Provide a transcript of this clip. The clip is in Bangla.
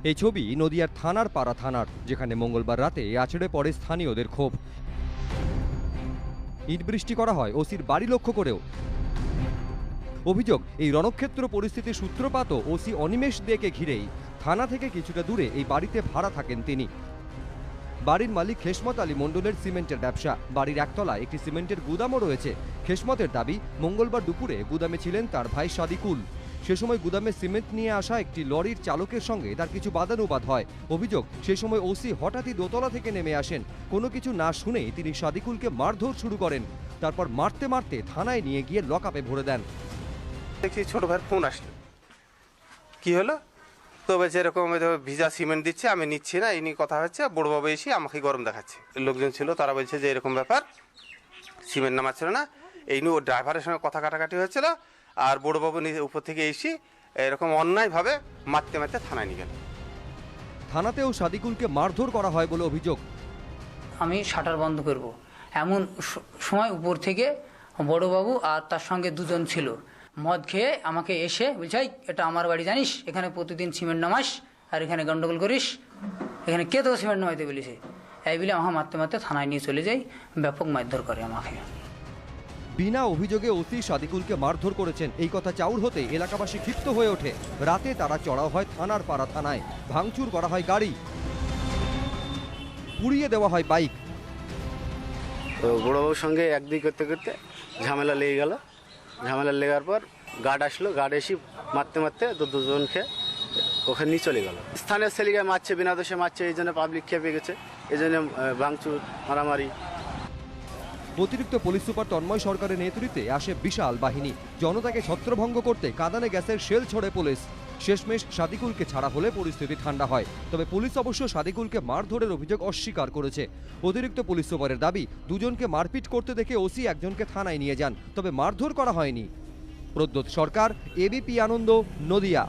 এই ছবি নদিয়ার থানার পাড়া থানার, যেখানে মঙ্গলবার রাতে আছড়ে পড়ে স্থানীয়দের ক্ষোভ। ইট বৃষ্টি করা হয় ওসির বাড়ি লক্ষ্য করেও। অভিযোগ, এই রণক্ষেত্র পরিস্থিতির সূত্রপাত ওসি অনিমেষ দেকে ঘিরেই। থানা থেকে কিছুটা দূরে এই বাড়িতে ভাড়া থাকেন তিনি। বাড়ির মালিক খেসমত আলী মণ্ডলের সিমেন্টের ব্যবসা। বাড়ির একতলায় একটি সিমেন্টের গুদামও রয়েছে। খেসমতের দাবি, মঙ্গলবার দুপুরে গুদামে ছিলেন তার ভাই সাদিকুল। সে সময় গুদামে সিমেন্ট নিয়ে আসা একটি লরির চালকের সঙ্গে তার কিছু বাদানুবাদ হয়। অভিযোগ, সে সময় ওসি হঠাৎই দোতলা থেকে নেমে আসেন। কোনো কিছু না শুনেই তিনি সাদিকুলকে মারধর শুরু করেন। তারপর মারতে মারতে থানায় নিয়ে গিয়ে লকআপে ভরে দেন। দেখছি ছোট ভাইয়ের ফোন আসলো, কি হলো? তো বলছে এরকম ভিজা সিমেন্ট দিচ্ছে, আমি নিচ্ছি না, এই নিয়ে কথা হচ্ছে। বড়োবাবু এসে আমাকে গরম দেখাচ্ছে। লোকজন ছিল, তারা বলছে যে এরকম ব্যাপার, সিমেন্ট নামাচ্ছিল না, এই নিয়ে ওর ড্রাইভারের সঙ্গে কথা কাটাকাটি হয়েছিল। আর বড়োবাবু উপর থেকে এসে এরকম অন্যায়ভাবে মারতে মারতে থানায় নিয়ে গেল। থানাতেও সাদিকুলকে মারধর করা হয় বলে অভিযোগ। আমি শাটার বন্ধ করব এমন সময় উপর থেকে বড়বাবু আর তার সঙ্গে দুজন ছিল, মদ খেয়ে আমাকে এসে বলছে, এটা আমার বাড়ি জানিস, এখানে প্রতিদিন সিমেন্ট নামাস আর এখানে গন্ডগোল করিস, এখানে কে তোকে সিমেন্ট নামাইতে বলেছে? এই বলে আমাকে মারতে মারতে থানায় নিয়ে চলে যাই, ব্যাপক মারধর করে আমাকে। বিনা অভিযোগে ওসি সাদিকুলকে মারধর করেছেন, এই কথা চাউর হতে এলাকাবাসী ক্ষিপ্ত হয়ে ওঠে। রাতে তারা চড়াও হয় থানার পাড়া থানায়। ভাঙচুর করা হয় গাড়ি, পুড়িয়ে দেওয়া হয় বাইক। তো বড়োবাবুর সঙ্গে একদিক করতে করতে ঝামেলা লেগে গেল। ঝামেলা লেগার পর গার্ড আসলো, গার্ড এসে মারতে মারতে দুজনকে ওখানে নিয়ে চলে গেল। স্থানীয় ছেলেগায় মারছে, বিনা দোষে মারছে, এই জন্য পাবলিক খেপে গেছে, এই জন্য ভাঙচুর মারামারি। অতিরিক্ত পুলিশ সুপার তন্ময় সরকারের নেতৃত্বে আসে বিশাল বাহিনী। জনতাকে ছত্রভঙ্গ করতে কাঁদানে গ্যাসের শেল ছোড়ে পুলিশ। শেষমেশ সাদিকুলকে ছাড়া হলে পরিস্থিতি ঠান্ডা হয়। তবে পুলিশ অবশ্য সাদিকুলকে মারধরের অভিযোগ অস্বীকার করেছে। অতিরিক্ত পুলিশ সুপারের দাবি, দুজনকে মারপিট করতে দেখে ওসি একজনকে থানায় নিয়ে যান, তবে মারধর করা হয়নি। প্রদ্যোৎ সরকার, এবিপি আনন্দ, নদিয়া।